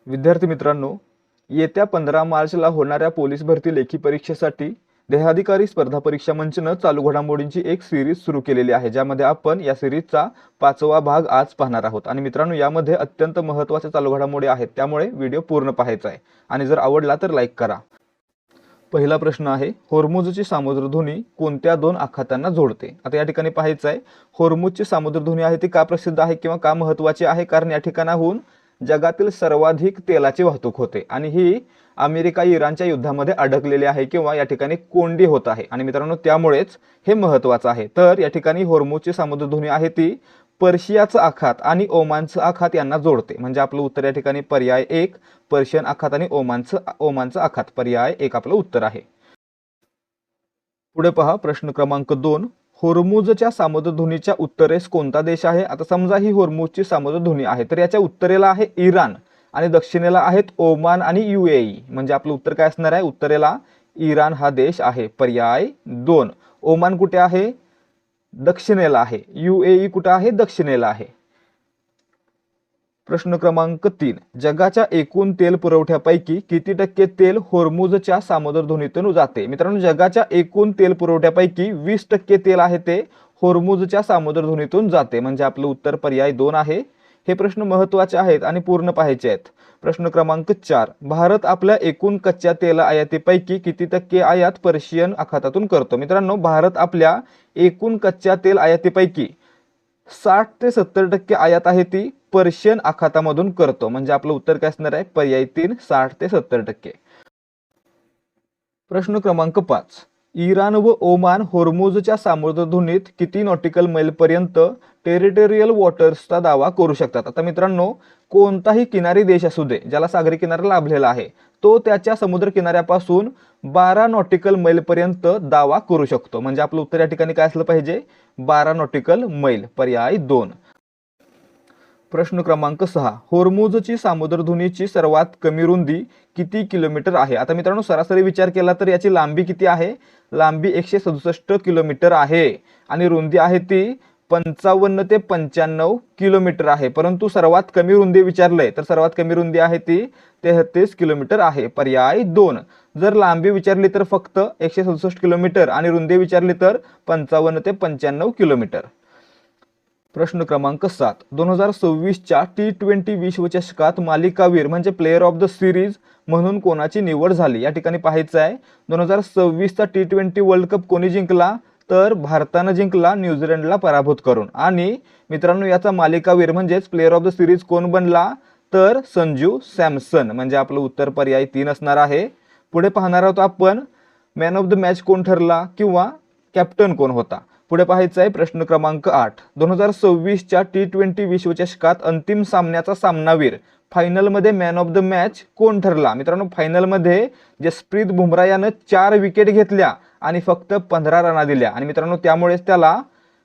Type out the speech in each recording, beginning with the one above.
विद्यार्थी मित्रांनो, येत्या 15 मार्चला होणाऱ्या पोलीस भरती लेखी परीक्षेसाठी देहाधिकारी स्पर्धा परीक्षा मंचनं चालू घडामोडींची एक सिरीज सुरू केलेली आहे, ज्यामध्ये आपण या सिरीजचा 5वा भाग आज पाहणार आहोत। आणि मित्रांनो, यामध्ये अत्यंत महत्त्वाच्या चालू घडामोडी आहेत, त्यामुळे व्हिडिओ पूर्ण पाहायचा आहे आणि जर आवडला तर लाईक करा। पहिला प्रश्न आहे, होर्मुझची सामुद्रधुनी कोणत्या दोन आखातांना जोडते? आता या ठिकाणी पाहायचं आहे, होर्मुझची सामुद्रधुनी आहे ती का प्रसिद्ध आहे किंवा का महत्त्वाची आहे? कारण या ठिकाणाहून जगातील सर्वाधिक तेलाची वाहतूक होते आणि ही अमेरिका इराणच्या युद्धामध्ये अडकलेली आहे किंवा या ठिकाणी कोंडी होत आहे आणि मित्रांनो त्यामुळेच हे महत्त्वाचं आहे। तर या ठिकाणी होर्मुझची सामुद्रधुनी आहे ती पर्शियाचा आखात आणि ओमानचा आखात यांना जोडते। म्हणजे आपलं उत्तर या ठिकाणी पर्याय 1 पर्शियन आखात आणि ओमानचा आखात, पर्याय 1 आपलं उत्तर आहे। पुढे पहा प्रश्न क्रमांक 2, होर्मुझच्या सामुद्रधुनीच्या उत्तरेस कोणता देश आहे? आता समजा ही होर्मुझची सामुद्रधुनी आहे, तर याच्या उत्तरेला आहे इराण आणि दक्षिणेला आहेत ओमान आणि UAE। म्हणजे आपलं उत्तर काय असणार आहे? उत्तरेला इराण हा देश आहे, पर्याय 2। ओमान कुठे आहे? दक्षिणेला आहे। UAE कुठे आहे? दक्षिणेला आहे। प्रश्न क्रमांक 3, जगाच्या एकूण तेल पुरवठ्यापैकी किती टक्के तेल होर्मुझच्या सामुद्रधुनीतून जाते? मित्रांनो, जगाच्या एकूण तेल पुरवठ्यापैकी 20% तेल आहे ते होर्मुझच्या सामुद्रधुनीतून जाते। म्हणजे आपलं उत्तर पर्याय 2 आहे। हे प्रश्न महत्त्वाचे आहेत आणि पूर्ण पाहायचे आहेत। प्रश्न क्रमांक 4, भारत आपल्या एकूण कच्च्या तेल आयातीपैकी किती टक्के आयात पर्शियन आखातातून करतो? मित्रांनो, भारत आपल्या एकूण कच्च्या तेल आयातीपैकी 60 ते 70% आयात आहे ती पर्शियन आखातामधून करतो। म्हणजे आपलं उत्तर काय असणार आहे? पर्याय 3 60 ते 70%। प्रश्न क्रमांक 5, इराण व ओमान होर्मुझच्या सामुद्रधुनीत किती नॉटिकल मैल पर्यंत टेरिटोरियल वॉटर्सचा दावा करू शकतात? आता मित्रांनो, कोणताही किनारी देश असू दे ज्याला सागरी किनारा लाभलेला आहे, तो त्याच्या समुद्र किनाऱ्यापासून 12 नॉटिकल मैल पर्यंत दावा करू शकतो। म्हणजे आपलं उत्तर या ठिकाणी काय असलं पाहिजे? 12 नॉटिकल मैल, पर्याय 2। प्रश्न क्रमांक 6, होर्मुझची सामुद्रधुनीची सर्वात कमी रुंदी किती किलोमीटर आहे? आता मित्रांनो, सरासरी विचार केला तर याची लांबी किती आहे? लांबी 167 किलोमीटर आहे आणि रुंदी आहे ती 55 ते 95 किलोमीटर आहे। परंतु सर्वात कमी रुंदी विचारलंय तर सर्वात कमी रुंदी आहे ती 33 किलोमीटर आहे, पर्याय 2। जर लांबी विचारली तर फक्त 167 किलोमीटर आणि रुंदी विचारली तर 55 ते 95 किलोमीटर। प्रश्न क्रमांक 7, 2026च्या T20 विश्वचषकात मालिकावीर म्हणजे प्लेयर ऑफ द सिरीज म्हणून कोणाची निवड झाली? या ठिकाणी पाहायचं आहे, 2026चा T20 वर्ल्ड कप कोणी जिंकला? तर भारतानं जिंकला न्यूझीलंडला पराभूत करून। आणि मित्रांनो, याचा मालिकावीर म्हणजेच प्लेयर ऑफ द सिरीज कोण बनला? तर संजू सॅमसन। म्हणजे आपलं उत्तर पर्याय 3 असणार आहे। पुढे पाहणार आहोत आपण, मॅन ऑफ द मॅच कोण ठरला किंवा कॅप्टन कोण होता? पुढे पाहायचं आहे प्रश्न क्रमांक 8, 2026च्या T20 विश्वचषकात अंतिम सामन्याचा सामनावीर फायनलमध्ये मॅन ऑफ द मॅच कोण ठरला? मित्रांनो, फायनलमध्ये जसप्रीत बुमराह यानं 4 विकेट घेतल्या आणि फक्त 15 रना दिल्या आणि मित्रांनो त्यामुळेच त्याला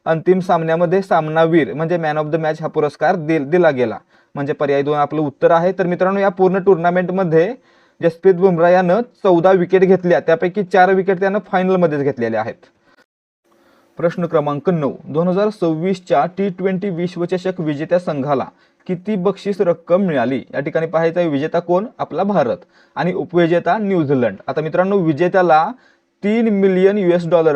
अंतिम सामन्यामध्ये सामनावीर म्हणजे मॅन ऑफ द मॅच हा पुरस्कार दिला गेला। म्हणजे पर्याय 2 आपलं उत्तर आहे। तर मित्रांनो, या पूर्ण टुर्नामेंटमध्ये जसप्रीत बुमराह यानं 14 विकेट घेतल्या, त्यापैकी 4 विकेट त्यानं फायनलमध्येच घेतलेल्या आहेत। प्रश्न क्रमांक 9, 2026च्या T20 विश्वचषक विजेत्या संघाला किती बक्षीस रक्कम मिळाली? या ठिकाणी पाहायचं आहे, विजेता कोण? आपला भारत आणि उपविजेता न्यूझीलंड। आता मित्रांनो, विजेत्याला $3 मिलियन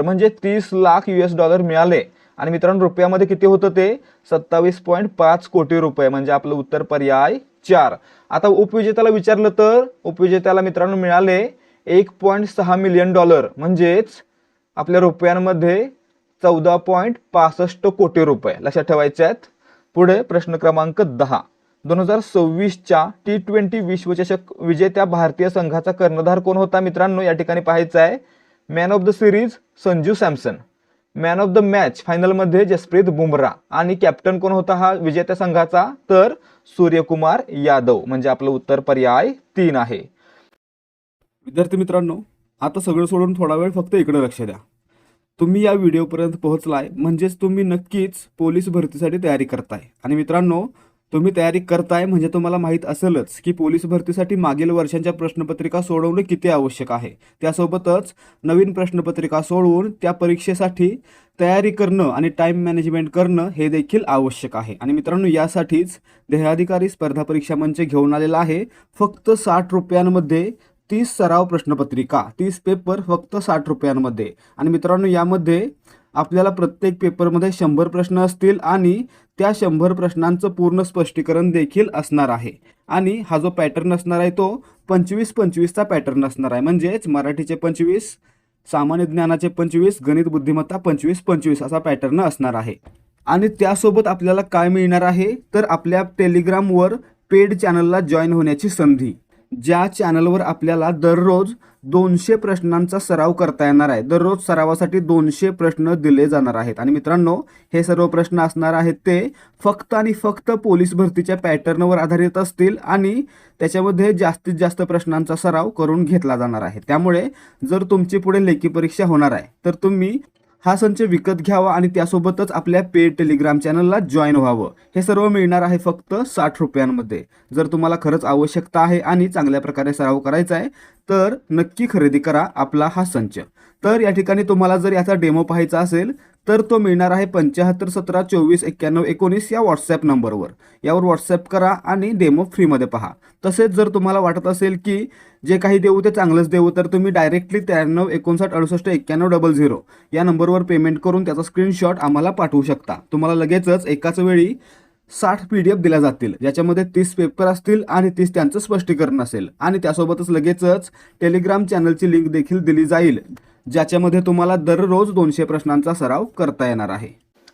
म्हणजे 30 लाख US मिळाले आणि मित्रांनो रुपयामध्ये किती होतं ते? 27.5 कोटी रुपये। म्हणजे आपलं उत्तर पर्याय 4। आता उपविजेत्याला विचारलं तर उपविजेत्याला मित्रांनो मिळाले $1.6 मिलियन, म्हणजेच आपल्या रुपयांमध्ये 14.65 कोटी रुपये, लक्षात ठेवायचे आहेत। पुढे प्रश्न क्रमांक 10, 2026च्या T20 विश्वचषक विजेत्या भारतीय संघाचा कर्णधार कोण होता? मित्रांनो, या ठिकाणी पाहायचं आहे, man of the series Sanju Samson, man of the match फायनलमध्ये जसप्रीत बुमराह आणि कॅप्टन कोण होता हा विजेत्या संघाचा? तर सूर्यकुमार यादव। म्हणजे आपलं उत्तर पर्याय 3 आहे। विद्यार्थी मित्रांनो, आता सगळं सोडून थोडा वेळ फक्त इकडे लक्ष द्या। तुम्ही या व्हिडिओपर्यंत पोहोचलाय म्हणजेच तुम्ही नक्कीच पोलीस भरतीसाठी तयारी करताय। आणि मित्रांनो, तुम्ही तयारी करताय म्हणजे तुम्हाला माहीत असेलच की पोलीस भरतीसाठी मागील वर्षांच्या प्रश्नपत्रिका सोडवणे किती आवश्यक आहे. त्यासोबतच नवीन प्रश्नपत्रिका सोडवून त्या परीक्षेसाठी तयारी करणं आणि टाईम मॅनेजमेंट करणं हे देखील आवश्यक आहे. आणि मित्रांनो, यासाठीच ध्येयाधिकारी स्पर्धा परीक्षा मंच घेऊन आलेला आहे फक्त 60 रुपयांमध्ये 30 सराव प्रश्नपत्रिका, 30 पेपर फक्त 60 रुपयांमध्ये. आणि मित्रांनो, यामध्ये आपल्याला प्रत्येक पेपरमध्ये 100 प्रश्न असतील आणि त्या 100 प्रश्नांचं पूर्ण स्पष्टीकरण देखील असणार आहे. आणि हा जो पॅटर्न असणार आहे तो 25-25चा पॅटर्न असणार आहे. म्हणजेच मराठीचे 25, सामान्य ज्ञानाचे 25, गणित बुद्धिमत्ता 25-25 असा पॅटर्न असणार आहे. आणि त्यासोबत आपल्याला काय मिळणार आहे तर आपल्या टेलिग्रामवर पेड चॅनलला जॉईन होण्याची संधी, ज्या चॅनलवर आपल्याला दररोज 200 प्रश्नांचा सराव करता येणार आहे. दररोज सरावासाठी 200 प्रश्न दिले जाणार आहेत. आणि मित्रांनो, हे सर्व प्रश्न असणार आहेत ते फक्त आणि फक्त पोलीस भरतीच्या पॅटर्नवर आधारित असतील आणि त्याच्यामध्ये जास्तीत जास्त प्रश्नांचा सराव करून घेतला जाणार आहे. त्यामुळे जर तुमची पुढे लेखी परीक्षा होणार आहे तर तुम्ही हा संच विकत घ्यावा आणि त्यासोबतच आपल्या पेड टेलिग्राम चॅनलला जॉईन व्हावं. हे सर्व मिळणार आहे फक्त 60 रुपयांमध्ये. जर तुम्हाला खरंच आवश्यकता आहे आणि चांगल्या प्रकारे सराव करायचा आहे तर नक्की खरेदी करा आपला हा संच. तर या ठिकाणी तुम्हाला जर याचा डेमो पाहायचा असेल तर तो मिळणार आहे 7517249119 या व्हॉट्सॲप नंबरवर. यावर व्हॉट्सॲप करा आणि डेमो फ्रीमध्ये पहा. तसेच जर तुम्हाला वाटत असेल की जे काही देऊ ते चांगलंच देऊ तर तुम्ही डायरेक्टली 9359686800 या नंबरवर पेमेंट करून त्याचा स्क्रीनशॉट आम्हाला पाठवू शकता. तुम्हाला लगेचच एकाच वेळी 60 PDF दिल्या जातील, ज्याच्यामध्ये 30 पेपर असतील आणि 30 त्यांचं स्पष्टीकरण असेल. आणि त्यासोबतच लगेचच टेलिग्राम चॅनलची लिंक देखील दिली जाईल, ज्याच्यामध्ये तुम्हाला दररोज 200 प्रश्नांचा सराव करता येणार आहे.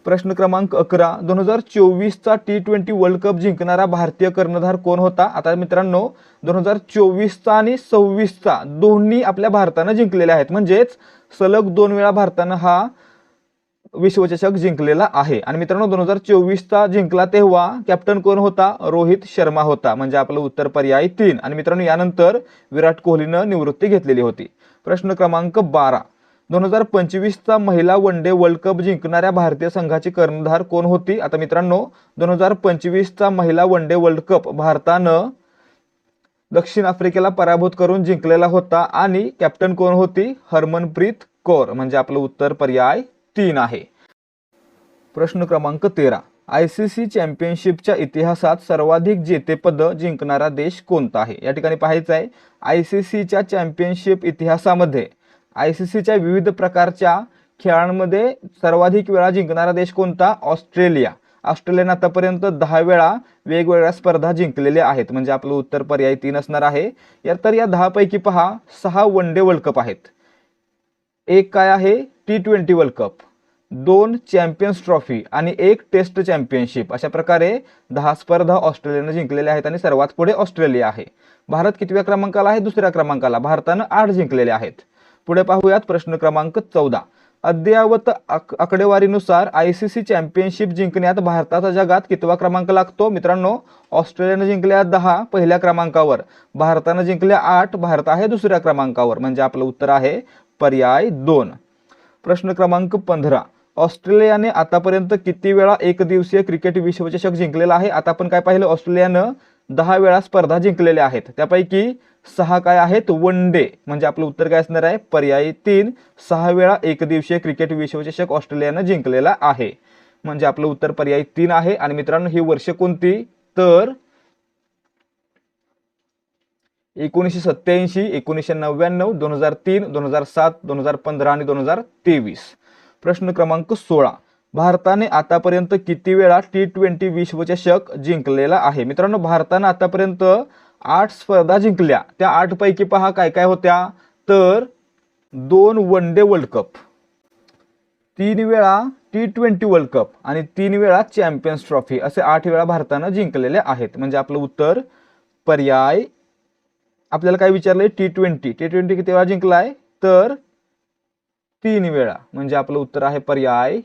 प्रश्न क्रमांक 11, 2024चा T20 वर्ल्ड कप जिंकणारा भारतीय कर्णधार कोण होता? आता मित्रांनो, 2024चा आणि 26चा दोन्ही आपल्या भारतानं जिंकलेले आहेत. म्हणजेच सलग 2 वेळा भारतानं हा विश्वचषक जिंकलेला आहे. आणि मित्रांनो, 2024चा जिंकला तेव्हा कॅप्टन कोण होता? रोहित शर्मा होता. म्हणजे आपलं उत्तर पर्याय 3. आणि मित्रांनो, यानंतर विराट कोहलीनं निवृत्ती घेतलेली होती. प्रश्न क्रमांक 12, 2025चा महिला वन डे वर्ल्ड कप जिंकणाऱ्या भारतीय संघाची कर्णधार कोण होती? आता मित्रांनो, 2025चा महिला वन डे वर्ल्ड कप भारतानं दक्षिण आफ्रिकेला पराभूत करून जिंकलेला होता आणि कॅप्टन कोण होती? हरमनप्रीत कौर. म्हणजे आपलं उत्तर पर्याय 3 आहे. प्रश्न क्रमांक 13, ICC चॅम्पियनशिपच्या इतिहासात सर्वाधिक जेतेपद जिंकणारा देश कोणता आहे? या ठिकाणी पाहायचं आहे, ICCच्या चॅम्पियनशिप इतिहासामध्ये ICCच्या विविध प्रकारच्या खेळांमध्ये सर्वाधिक वेळा जिंकणारा देश कोणता? ऑस्ट्रेलिया. ऑस्ट्रेलियाने आतापर्यंत 10 वेळा वेगवेगळ्या स्पर्धा जिंकलेल्या आहेत. म्हणजे आपलं उत्तर पर्याय 3 असणार आहे. तर या 10 पैकी पहा 6 वन डे वर्ल्ड कप आहेत, एक काय आहे T20 world cup, 2 champions trophy आणि 1 टेस्ट चॅम्पियनशिप. अशा प्रकारे 10 स्पर्धा ऑस्ट्रेलियाने जिंकलेल्या आहेत आणि सर्वात पुढे ऑस्ट्रेलिया आहे. भारत कितव्या क्रमांकाला आहे? 2ऱ्या क्रमांकाला. भारतानं 8 जिंकलेले आहेत. पुढे पाहूयात प्रश्न क्रमांक 14, अद्ययावत आकडेवारीनुसार ICC चॅम्पियनशिप जिंकण्यात भारताचा जगात कितवा क्रमांक लागतो? मित्रांनो, ऑस्ट्रेलियाने जिंकल्या 10 पहिल्या क्रमांकावर, भारतानं जिंकल्या 8, भारत आहे 2ऱ्या क्रमांकावर. म्हणजे आपलं उत्तर आहे पर्याय 2. प्रश्न क्रमांक 15, ऑस्ट्रेलियाने आतापर्यंत किती वेळा एकदिवसीय क्रिकेट विश्वचषक जिंकलेला आहे? आता आपण काय पाहिलं, ऑस्ट्रेलियानं 10 वेळा स्पर्धा जिंकलेल्या आहेत, त्यापैकी 6 काय आहेत? One day. म्हणजे आपलं उत्तर काय असणार आहे? पर्याय 3. 6 वेळा एकदिवसीय क्रिकेट विश्वचषक ऑस्ट्रेलियानं जिंकलेला आहे. म्हणजे आपलं उत्तर पर्याय 3 आहे. आणि मित्रांनो, ही वर्ष कोणती? तर 1987, 1999, 2003, 2007, 2015 आणि 2023. प्रश्न क्रमांक 16, भारताने आतापर्यंत किती वेळा T20 विश्वचषक जिंकलेला आहे? मित्रांनो, भारतानं आतापर्यंत 8 स्पर्धा जिंकल्या. त्या 8 पैकी पहा काय काय होत्या? तर 2 वन डे वर्ल्ड कप, 3 वेळा T20 वर्ल्ड कप आणि 3 वेळा चॅम्पियन्स ट्रॉफी, असे 8 वेळा भारतानं जिंकलेले आहेत. म्हणजे आपलं उत्तर पर्याय, आपल्याला काय विचारलंय? T20 किती वेळा जिंकलाय? तर 3 वेळा. म्हणजे आपलं उत्तर आहे पर्याय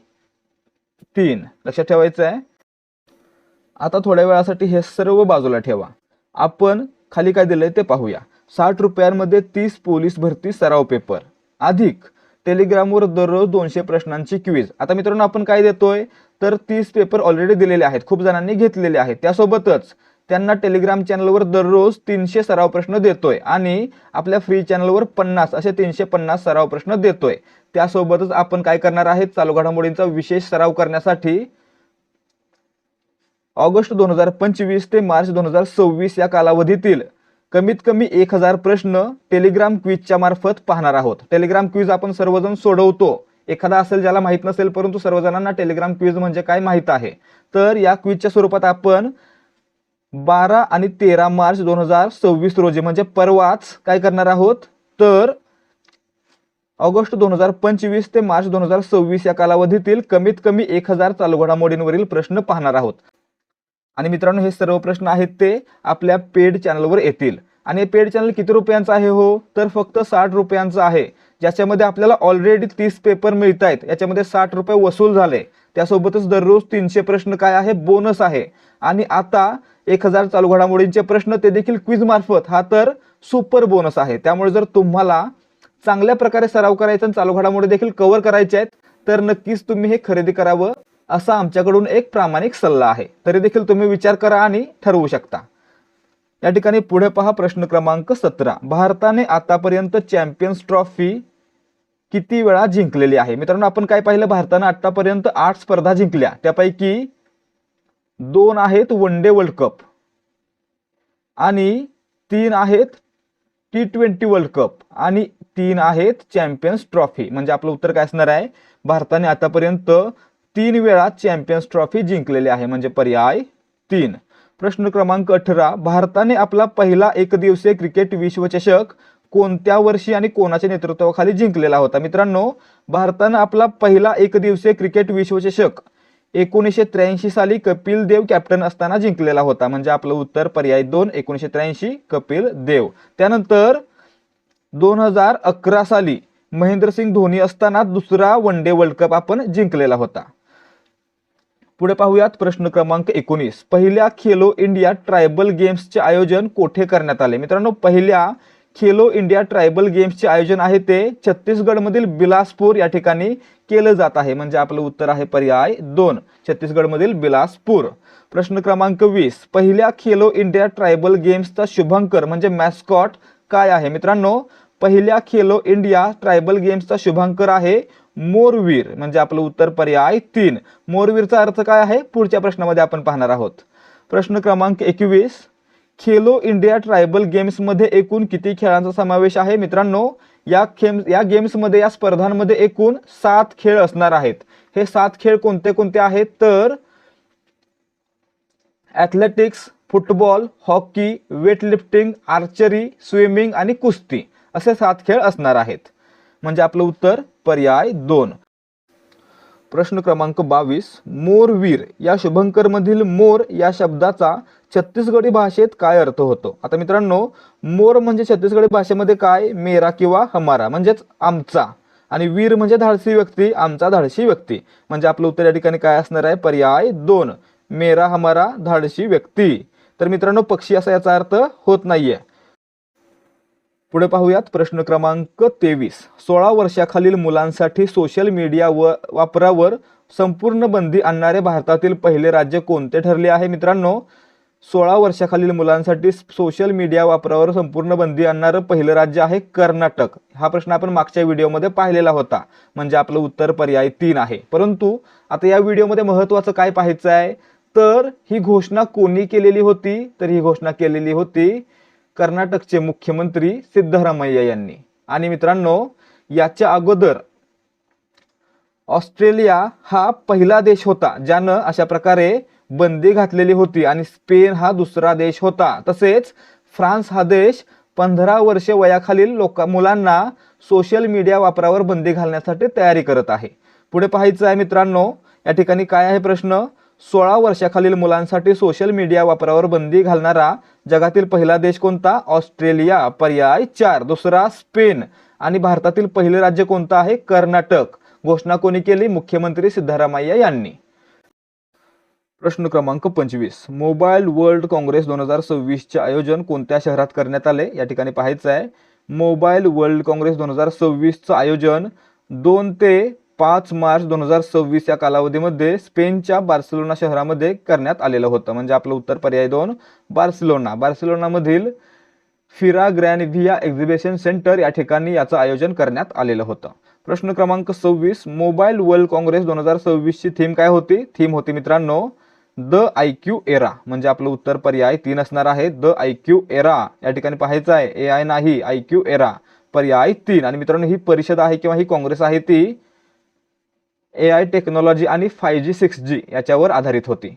3. लक्षात ठेवायचं आहे. आता थोड्या वेळासाठी हे सर्व बाजूला ठेवा. आपण खाली काय दिलंय ते पाहूया. 60 रुपयांमध्ये 30 पोलीस भरती सराव पेपर अधिक टेलिग्रामवर दररोज 200 प्रश्नांची क्विज. आता मित्रांनो आपण काय देतोय तर 30 पेपर ऑलरेडी दिलेले आहेत, खूप जणांनी घेतलेले आहेत. त्यासोबतच त्यांना टेलिग्राम चॅनलवर दररोज 300 सराव प्रश्न देतोय आणि आपल्या फ्री चॅनलवर 50 असे 350 सराव प्रश्न देतोय. त्यासोबतच आपण काय करणार आहे, चालू घडामोडींचा विशेष सराव करण्यासाठी ऑगस्ट 2025 ते मार्च 2026 या कालावधीतील कमीत कमी 1000 प्रश्न टेलिग्राम क्विजच्या मार्फत पाहणार आहोत. टेलिग्राम क्विज आपण सर्वजण सोडवतो. एखादा असेल ज्याला माहित नसेल, परंतु सर्वजणांना टेलिग्राम क्विज म्हणजे काय माहित आहे. तर या क्विजच्या स्वरूपात आपण 12 आणि 13 मार्च 2026 रोजी म्हणजे परवाच काय करणार आहोत तर ऑगस्ट 2025 ते मार्च 2026 या कालावधीतील कमीत कमी 1000 चालू घडामोडींवरील प्रश्न पाहणार आहोत. आणि मित्रांनो हे सर्व प्रश्न आहेत ते आपल्या पेड चॅनलवर येतील. आणि पेड चॅनल किती रुपयांचं आहे हो तर फक्त 60 रुपयांचं आहे, ज्याच्यामध्ये आपल्याला ऑलरेडी 30 पेपर मिळत आहेत. याच्यामध्ये 60 रुपये वसूल झाले. त्यासोबतच दररोज 300 प्रश्न काय आहे बोनस आहे. आणि आता 1000 चालू घडामोडींचे प्रश्न ते देखील क्विज मार्फत, हा तर सुपर बोनस आहे. त्यामुळे जर तुम्हाला चांगल्या प्रकारे सराव करायचा आणि चालू घडामोडी देखील कव्हर करायचे आहेत तर नक्कीच तुम्ही हे खरेदी करावं असा आमच्याकडून एक प्रामाणिक सल्ला आहे. तरी देखील तुम्ही विचार करा आणि ठरवू शकता. या ठिकाणी पुढे पहा प्रश्न क्रमांक 17. भारताने आतापर्यंत चॅम्पियन्स ट्रॉफी किती वेळा जिंकलेली आहे. मित्रांनो आपण काय पाहिलं, भारताने आतापर्यंत 8 स्पर्धा जिंकल्या. त्यापैकी 2 आहेत वन डे वर्ल्ड कप आणि 3 आहेत T20 वर्ल्ड कप आणि 3 आहेत चॅम्पियन्स ट्रॉफी. म्हणजे आपलं उत्तर काय असणार आहे, भारताने आतापर्यंत 3 वेळा चॅम्पियन्स ट्रॉफी जिंकलेली आहे, म्हणजे पर्याय 3. प्रश्न क्रमांक 18. भारताने आपला पहिला एकदिवसीय क्रिकेट विश्वचषक कोणत्या वर्षी आणि कोणाच्या नेतृत्वाखाली जिंकलेला होता. मित्रांनो भारताने आपला पहिला एकदिवसीय क्रिकेट विश्वचषक 1983 साली कपिल देव कॅप्टन असताना जिंकलेला होता. म्हणजे आपलं उत्तर पर्याय 2 1983 कपिल देव. त्यानंतर 2011 साली महेंद्रसिंग धोनी असताना दुसरा वन डे वर्ल्ड कप आपण जिंकलेला होता. पुढे पाहूयात प्रश्न क्रमांक 19. पहिल्या खेलो इंडिया ट्रायबल गेम्सचे आयोजन कोठे करण्यात आले. मित्रांनो पहिल्या खेलो इंडिया ट्रायबल गेम्सचे आयोजन आहे ते छत्तीसगड मधील बिलासपूर या ठिकाणी केलं जात आहे. म्हणजे आपलं उत्तर आहे पर्याय 2 छत्तीसगड मधील बिलासपूर. प्रश्न क्रमांक 20. पहिल्या खेलो इंडिया ट्रायबल गेम्सचा शुभंकर म्हणजे मॅस्कॉट काय आहे. मित्रांनो पहिल्या खेलो इंडिया ट्रायबल गेम्सचा शुभंकर आहे मोरवीर. म्हणजे आपलं उत्तर पर्याय 3 मोरवीरचा अर्थ काय आहे पुढच्या प्रश्नामध्ये आपण पाहणार आहोत. प्रश्न क्रमांक 21. खेलो इंडिया ट्रायबल गेम्स मध्ये एकूण किती खेळांचा समावेश आहे. मित्रांनो या गेम्समध्ये या स्पर्धांमध्ये एकूण 7 खेळ असणार आहेत. हे 7 खेळ कोणते कोणते आहेत तर athletics, football, hockey, weightlifting, archery, swimming आणि कुस्ती असे 7 खेळ असणार आहेत. म्हणजे आपलं उत्तर पर्याय 2. प्रश्न क्रमांक 22. मोरवीर या शुभंकर मधील मोर या शब्दाचा छत्तीसगडी भाषेत काय अर्थ होतो. आता मित्रांनो मोर म्हणजे छत्तीसगडी भाषेमध्ये काय मेरा किंवा हमारा म्हणजेच आमचा आणि वीर म्हणजे धाडसी व्यक्ती, आमचा धाडसी व्यक्ती. म्हणजे आपलं उत्तर या ठिकाणी काय असणार आहे पर्याय 2 मेरा हमारा धाडसी व्यक्ती. तर मित्रांनो पक्षी असा याचा अर्थ होत नाहीये. पुढे पाहूयात प्रश्न क्रमांक 23. 16 वर्षाखालील मुलांसाठी सोशल मीडिया वापरावर संपूर्ण बंदी आणणारे भारतातील पहिले राज्य कोणते ठरले आहे. मित्रांनो 16 वर्षाखालील मुलांसाठी सोशल मीडिया वापरावर संपूर्ण बंदी आणणारं पहिलं राज्य आहे कर्नाटक. हा प्रश्न आपण मागच्या व्हिडिओमध्ये पाहिलेला होता. म्हणजे आपलं उत्तर पर्याय 3 आहे. परंतु आता या व्हिडिओमध्ये महत्त्वाचं काय पाहायचं आहे तर ही घोषणा कोणी केलेली होती तर ही घोषणा केलेली होती कर्नाटकचे मुख्यमंत्री सिद्धरामय्या यांनी. आणि मित्रांनो याच्या अगोदर ऑस्ट्रेलिया हा पहिला देश होता ज्यानं अशा प्रकारे बंदी घातलेली होती आणि स्पेन हा दुसरा देश होता. तसेच फ्रान्स हा देश 15 वर्षे वयाखालील मुलांना सोशल मीडिया वापरावर बंदी घालण्यासाठी तयारी करत आहे. पुढे पाहायचं आहे मित्रांनो या ठिकाणी काय आहे प्रश्न 16 वर्षाखालील मुलांसाठी सोशल मीडिया वापरावर बंदी घालणारा जगातील पहिला देश कोणता ऑस्ट्रेलिया पर्याय 4. दुसरा स्पेन आणि भारतातील पहिले राज्य कोणतं आहे कर्नाटक. घोषणा कोणी केली मुख्यमंत्री सिद्धरामय्या यांनी. प्रश्न क्रमांक 25. मोबाईल वर्ल्ड काँग्रेस 2026 चे आयोजन कोणत्या शहरात करण्यात आले. या ठिकाणी पाहायचं आहे मोबाईल वर्ल्ड काँग्रेस 2026 चं आयोजन 2 ते 5 मार्च 2026 या कालावधीमध्ये स्पेनच्या बार्सिलोना शहरामध्ये करण्यात आलेलं होतं. म्हणजे आपलं उत्तर पर्याय 2 बार्सिलोना. बार्सिलोनामधील फिरा ग्रॅनव्हिया एक्झिबिशन सेंटर या ठिकाणी याचं आयोजन करण्यात आलेलं होतं. प्रश्न क्रमांक 26, मोबाईल वर्ल्ड काँग्रेस 2026 ची थीम काय होती? थीम होती मित्रांनो द IQ एरा. म्हणजे आपलं उत्तर पर्याय 3 असणार आहे. द IQ एरा या ठिकाणी पाहायचं आहे, AI नाही, IQ एरा, पर्याय 3. आणि मित्रांनो ही परिषद आहे किंवा ही काँग्रेस आहे ती AI टेक्नॉलॉजी आणि 5G 6G याच्यावर आधारित होती.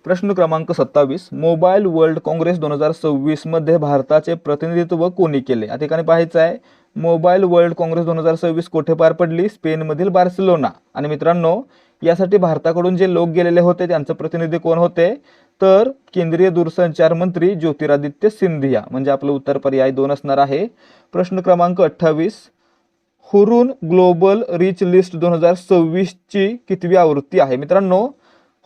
प्रश्न क्रमांक 27, मोबाईल वर्ल्ड काँग्रेस 2026 मध्ये भारताचे प्रतिनिधित्व कोणी केले? या ठिकाणी पाहायचं आहे, मोबाईल वर्ल्ड काँग्रेस 2026 कोठे पार पडली? स्पेनमधील बार्सिलोना. आणि मित्रांनो यासाठी भारताकडून जे लोक गेलेले होते त्यांचं प्रतिनिधी कोण होते? तर केंद्रीय दूरसंचार मंत्री ज्योतिरादित्य सिंधिया. म्हणजे आपलं उत्तर पर्याय 2 असणार आहे. प्रश्न क्रमांक 28, हुरून ग्लोबल रिच लिस्ट 2026 ची कितवी आवृत्ती आहे? मित्रांनो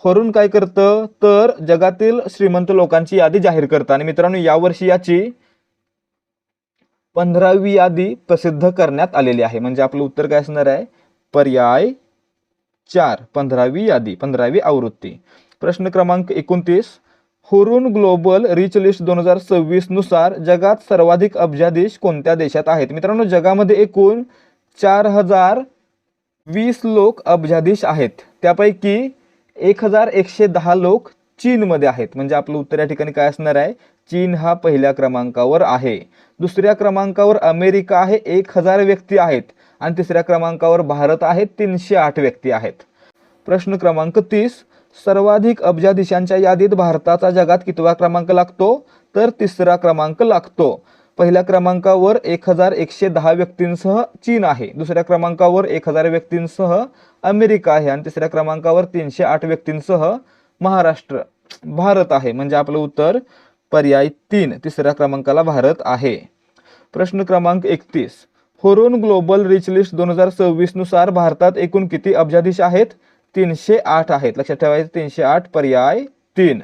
हुरून काय करतं? तर जगातील श्रीमंत लोकांची यादी जाहीर करतं. आणि मित्रांनो यावर्षी याची 15वी यादी प्रसिद्ध करण्यात आलेली आहे. म्हणजे आपलं उत्तर काय असणार आहे? पर्याय 4, 15वी यादी, 15वी आवृत्ती. प्रश्न क्रमांक 29, हुरून ग्लोबल रिच लिस्ट 2026 नुसार जगात सर्वाधिक अब्जाधीश कोणत्या देशात आहेत? मित्रांनो जगामध्ये एकूण 4020 लोक अब्जाधीश आहेत. त्यापैकी 1110 लोक चीनमध्ये आहेत. म्हणजे आपलं उत्तर या ठिकाणी काय असणार आहे? चीन हा पहिल्या क्रमांकावर आहे. दुसऱ्या क्रमांकावर अमेरिका आहे, 1000 व्यक्ती आहेत. आणि तिसऱ्या क्रमांकावर भारत आहे, 308 व्यक्ती आहेत. प्रश्न क्रमांक 30, सर्वाधिक अब्जाधीशांच्या यादीत भारताचा जगात कितवा क्रमांक लागतो? तर 3रा क्रमांक लागतो. पहिल्या क्रमांकावर 1110 व्यक्तींसह चीन आहे, दुसऱ्या क्रमांकावर 1000 व्यक्तींसह अमेरिका आहे आणि तिसऱ्या क्रमांकावर 308 व्यक्तींसह भारत आहे. म्हणजे आपलं उत्तर पर्याय 3, तिसऱ्या क्रमांकाला भारत आहे. प्रश्न क्रमांक 31, हुरून ग्लोबल रिच लिस्ट 2026 नुसार भारतात एकूण किती अब्जाधीश आहेत? 308 आहेत. लक्षात ठेवायचं 308, पर्याय 3.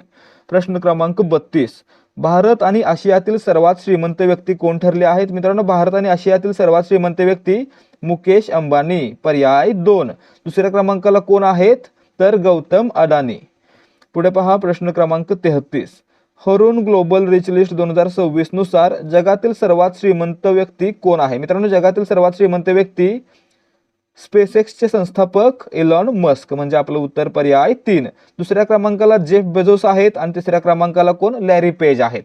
प्रश्न क्रमांक 32, भारत आणि आशियातील सर्वात श्रीमंत व्यक्ती कोण ठरले आहेत? मित्रांनो भारत आणि आशियातील सर्वात श्रीमंत व्यक्ती मुकेश अंबानी, पर्याय 2. दुसऱ्या क्रमांकाला कोण आहेत? तर गौतम अडानी. पुढे पहा प्रश्न क्रमांक 33, हुरून ग्लोबल रिच लिस्ट 2026 नुसार जगातील सर्वात श्रीमंत व्यक्ती कोण आहे? मित्रांनो जगातील सर्वात श्रीमंत व्यक्ती स्पेसएक्सचे संस्थापक एलॉन मस्क. म्हणजे आपलं उत्तर पर्याय 3. दुसऱ्या क्रमांकाला जेफ बेझोस आहेत आणि तिसऱ्या क्रमांकाला कोण? लॅरी पेज आहेत.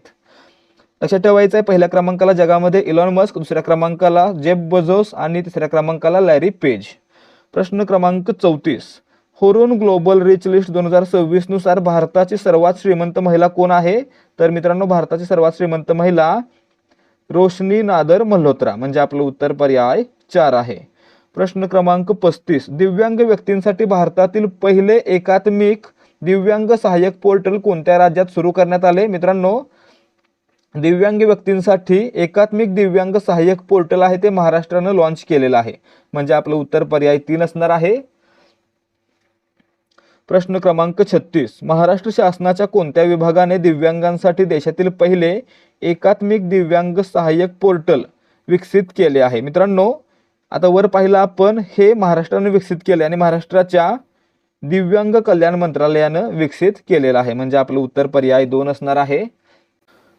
लक्षात ठेवायचं आहे, पहिल्या क्रमांकाला जगामध्ये एलॉन मस्क, दुसऱ्या क्रमांकाला जेफ बेझोस आणि तिसऱ्या क्रमांकाला लॅरी पेज. प्रश्न क्रमांक 34, हुरून ग्लोबल रिच लिस्ट 2026 नुसार भारताची सर्वात श्रीमंत महिला कोण आहे? तर मित्रांनो भारताची सर्वात श्रीमंत महिला रोशनी नादर मल्होत्रा. म्हणजे आपलं उत्तर पर्याय 4 आहे. प्रश्न क्रमांक 35, दिव्यांग व्यक्तींसाठी भारतातील पहिले एकात्मिक दिव्यांग सहाय्यक पोर्टल कोणत्या राज्यात सुरू करण्यात आले? मित्रांनो दिव्यांग व्यक्तींसाठी एकात्मिक दिव्यांग सहाय्यक पोर्टल आहे ते महाराष्ट्रानं लॉन्च केलेलं आहे. म्हणजे आपलं उत्तर पर्याय 3 असणार आहे. प्रश्न क्रमांक 36, महाराष्ट्र शासनाच्या कोणत्या विभागाने दिव्यांगांसाठी देशातील पहिले एकात्मिक दिव्यांग सहाय्यक पोर्टल विकसित केले आहे? मित्रांनो आता वर पाहिलं आपण, हे महाराष्ट्राने विकसित केले आणि महाराष्ट्राच्या दिव्यांग कल्याण मंत्रालयानं विकसित केलेलं आहे. म्हणजे आपलं उत्तर पर्याय 2 असणार आहे.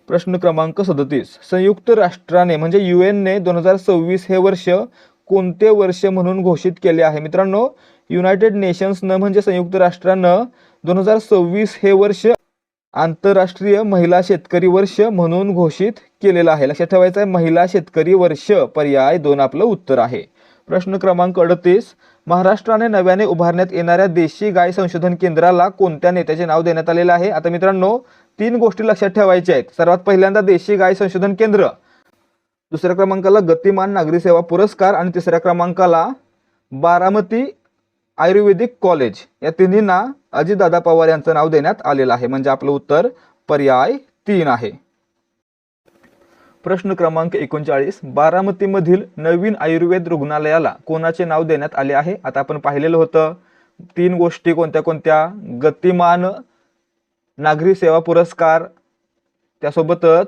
प्रश्न क्रमांक 37, संयुक्त राष्ट्राने म्हणजे UN ने 2026 हे वर्ष कोणते वर्ष म्हणून घोषित केले आहे? मित्रांनो युनायटेड नेशन्सनं म्हणजे संयुक्त राष्ट्रानं 2026 हे वर्ष आंतरराष्ट्रीय महिला शेतकरी वर्ष म्हणून घोषित केलेलं आहे. लक्षात ठेवायचं आहे, महिला शेतकरी वर्ष, पर्याय 2 आपलं उत्तर आहे. प्रश्न क्रमांक 38, महाराष्ट्राने नव्याने उभारण्यात येणाऱ्या देशी गाय संशोधन केंद्राला कोणत्या नेत्याचे नाव देण्यात आलेलं आहे? आता मित्रांनो 3 गोष्टी लक्षात ठेवायच्या आहेत. सर्वात पहिल्यांदा देशी गाय संशोधन केंद्र, दुसऱ्या क्रमांकाला गतिमान नागरी सेवा पुरस्कार आणि तिसऱ्या क्रमांकाला बारामती आयुर्वेदिक कॉलेज. या तिन्हींना अजितदादा पवार यांचं नाव देण्यात आलेलं आहे. म्हणजे आपलं उत्तर पर्याय 3 आहे. प्रश्न क्रमांक 39, बारामतीमधील नवीन आयुर्वेद रुग्णालयाला कोणाचे नाव देण्यात आले आहे? आता आपण पाहिलेलं होतं 3 गोष्टी कोणत्या कोणत्या? गतिमान नागरी सेवा पुरस्कार, त्यासोबतच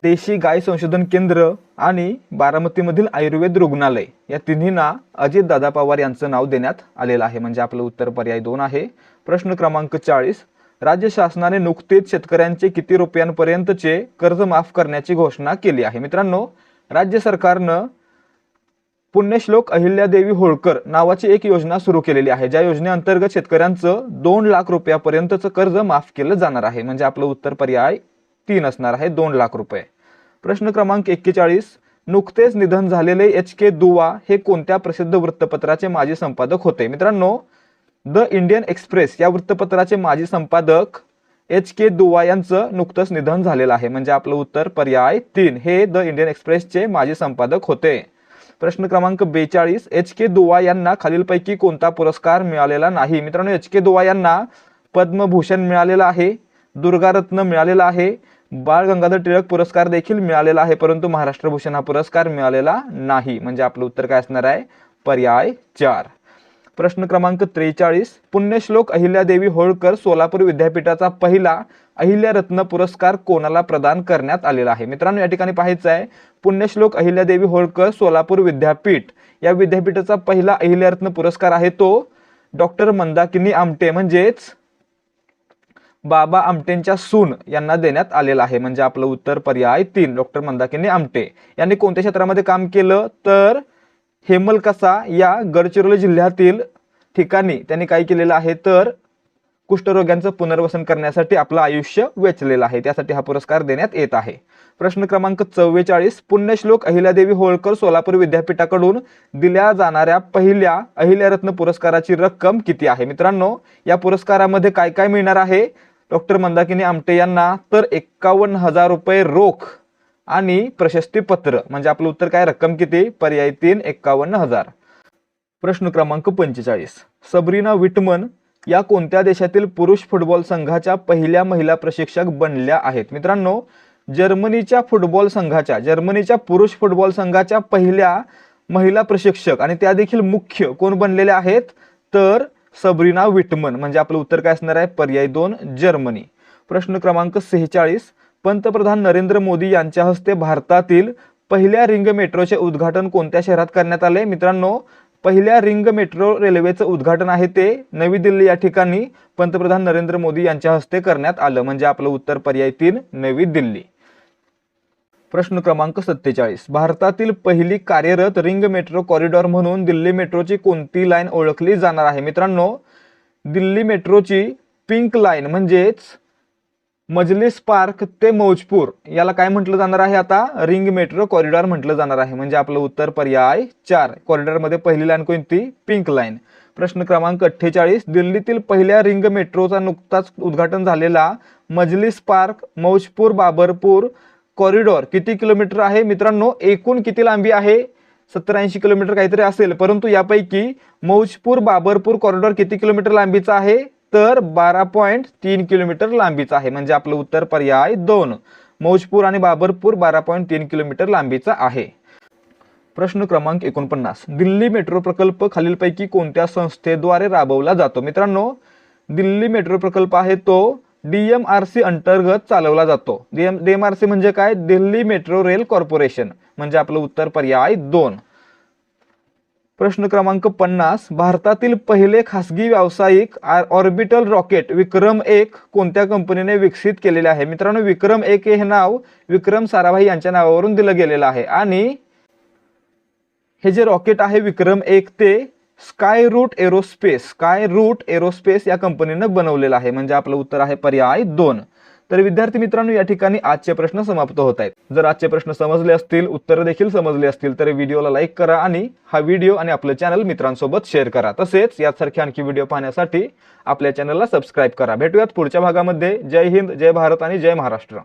देशी गाय संशोधन केंद्र आणि बारामतीमधील आयुर्वेद रुग्णालय या तिन्हींना अजितदादा पवार यांचं नाव देण्यात आलेलं आहे, म्हणजे आपलं उत्तर पर्याय 2 आहे. प्रश्न क्रमांक 40. राज्य शासनाने नुकतेच शेतकऱ्यांचे किती रुपयांपर्यंतचे कर्ज माफ करण्याची घोषणा केली आहे? मित्रांनो, राज्य सरकारनं पुण्यश्लोक अहिल्यादेवी होळकर नावाची एक योजना सुरू केलेली आहे, ज्या योजनेअंतर्गत शेतकऱ्यांचं 2 लाख रुपयापर्यंतचं कर्ज माफ केलं जाणार आहे, म्हणजे आपलं उत्तर पर्याय 3 असणार आहे, 2 लाख रुपये. प्रश्न क्रमांक 41. नुकतेच निधन झालेले HK दुवा हे कोणत्या प्रसिद्ध वृत्तपत्राचे माजी संपादक होते? मित्रांनो, द इंडियन एक्सप्रेस या वृत्तपत्राचे माजी संपादक HK दुवा यांचं नुकतंच निधन झालेलं आहे, म्हणजे आपलं उत्तर पर्याय 3 हे द इंडियन एक्सप्रेसचे माजी संपादक होते. प्रश्न क्रमांक 42. HK दुवा यांना खालीलपैकी कोणता पुरस्कार मिळालेला नाही? मित्रांनो, HK दुवा यांना पद्मभूषण मिळालेला आहे, दुर्गारत्न मिळालेला आहे, बाळ गंगाधर टिळक पुरस्कार देखील मिळालेला आहे, परंतु महाराष्ट्र भूषण हा पुरस्कार मिळालेला नाही, म्हणजे आपलं उत्तर काय असणार आहे? पर्याय 4. प्रश्न क्रमांक 43. पुण्यश्लोक अहिल्यादेवी होळकर सोलापूर विद्यापीठाचा पहिला अहिल्यारत्न पुरस्कार कोणाला प्रदान करण्यात आलेला आहे? मित्रांनो, या ठिकाणी पाहायचं आहे, पुण्यश्लोक अहिल्यादेवी होळकर सोलापूर विद्यापीठ या विद्यापीठाचा पहिला अहिल्यारत्न पुरस्कार आहे तो डॉक्टर मंदाकिनी आमटे म्हणजेच बाबा आमटेंच्या सून यांना देण्यात आलेला आहे, म्हणजे आपलं उत्तर पर्याय 3 डॉक्टर मंदाकिनी आमटे यांनी कोणत्या क्षेत्रामध्ये काम केलं? तर हेमलकसा या गडचिरोली जिल्ह्यातील ठिकाणी त्यांनी काय केलेलं आहे? तर कुष्ठरोग्यांचं पुनर्वसन करण्यासाठी आपलं आयुष्य वेचलेलं आहे, त्यासाठी हा पुरस्कार देण्यात येत आहे. प्रश्न क्रमांक 44. पुण्यश्लोक अहिल्यादेवी होळकर सोलापूर विद्यापीठाकडून दिल्या जाणाऱ्या पहिल्या अहिल्यारत्न पुरस्काराची रक्कम किती आहे? मित्रांनो, या पुरस्कारामध्ये काय काय मिळणार आहे डॉक्टर मंदाकिनी आमटे यांना? तर 51,000 रुपये रोख आणि प्रशस्तीपत्र, म्हणजे आपलं उत्तर काय? रक्कम किती? पर्याय 3 51,000. प्रश्न क्रमांक 45. सबरीना विटमन या कोणत्या देशातील पुरुष फुटबॉल संघाच्या पहिल्या महिला प्रशिक्षक बनल्या आहेत? मित्रांनो, जर्मनीच्या पुरुष फुटबॉल संघाच्या पहिल्या महिला प्रशिक्षक आणि त्या देखील मुख्य कोण बनलेल्या आहेत? तर सबरीना विटमन, म्हणजे आपलं उत्तर काय असणार आहे? पर्याय 2 जर्मनी. प्रश्न क्रमांक 46. पंतप्रधान नरेंद्र मोदी यांच्या हस्ते भारतातील पहिल्या रिंग मेट्रोचे उद्घाटन कोणत्या शहरात करण्यात आले? मित्रांनो, पहिल्या रिंग मेट्रो रेल्वेचं उद्घाटन आहे ते नवी दिल्ली या ठिकाणी पंतप्रधान नरेंद्र मोदी यांच्या हस्ते करण्यात आलं, म्हणजे आपलं उत्तर पर्याय 3 नवी दिल्ली. प्रश्न क्रमांक 47. भारतातील पहिली कार्यरत रिंग मेट्रो कॉरिडॉर म्हणून दिल्ली मेट्रोची कोणती लाईन ओळखली जाणार आहे? मित्रांनो, दिल्ली मेट्रोची पिंक लाईन म्हणजेच मजलिस पार्क ते मौजपूर याला काय म्हटलं जाणार आहे? आता रिंग मेट्रो कॉरिडॉर म्हटलं जाणार आहे, म्हणजे आपलं उत्तर पर्याय 4 कॉरिडॉरमध्ये पहिली लाईन कोणती? Pink line. प्रश्न क्रमांक 48. दिल्लीतील पहिल्या रिंग मेट्रोचा नुकताच उद्घाटन झालेला मजलिस पार्क मौजपूर बाबरपूर कॉरिडॉर किती किलोमीटर आहे? मित्रांनो, एकूण किती लांबी आहे? 70-80 किलोमीटर काहीतरी असेल, परंतु यापैकी मौजपूर बाबरपूर कॉरिडॉर किती किलोमीटर लांबीचा आहे? तर 12.3 किलोमीटर लांबीचा आहे, म्हणजे आपलं उत्तर पर्याय 2 मौजपूर आणि बाबरपूर 12.3 किलोमीटर लांबीचा आहे. प्रश्न क्रमांक 49. दिल्ली मेट्रो प्रकल्प खालीलपैकी कोणत्या संस्थेद्वारे राबवला जातो? मित्रांनो, दिल्ली मेट्रो प्रकल्प आहे तो DMRC अंतर्गत चालवला जातो. DMRC म्हणजे काय? दिल्ली मेट्रो रेल कॉर्पोरेशन, म्हणजे आपलं उत्तर पर्याय 2. प्रश्न क्रमांक 50. भारतातील पहिले खासगी व्यावसायिक ऑर्बिटल रॉकेट विक्रम-1 कोणत्या कंपनीने विकसित केलेले आहे? मित्रांनो, विक्रम-1 हे नाव विक्रम साराभाई यांच्या नावावरून दिलं गेलेलं आहे आणि हे जे रॉकेट आहे विक्रम-1 ते स्काय रूट एरोस्पेस या कंपनीनं बनवलेलं आहे, म्हणजे आपलं उत्तर आहे पर्याय 2. तर विद्यार्थी मित्रांनो, या ठिकाणी आजचे प्रश्न समाप्त होत आहेत. जर आजचे प्रश्न समजले असतील, उत्तरं देखील समजले असतील तर व्हिडिओला लाईक करा आणि हा व्हिडिओ आणि आपलं चॅनल मित्रांसोबत शेअर करा. तसेच यासारखे आणखी व्हिडिओ पाहण्यासाठी आपल्या चॅनलला सबस्क्राईब करा. भेटूयात पुढच्या भागामध्ये. जय हिंद, जय भारत आणि जय महाराष्ट्र.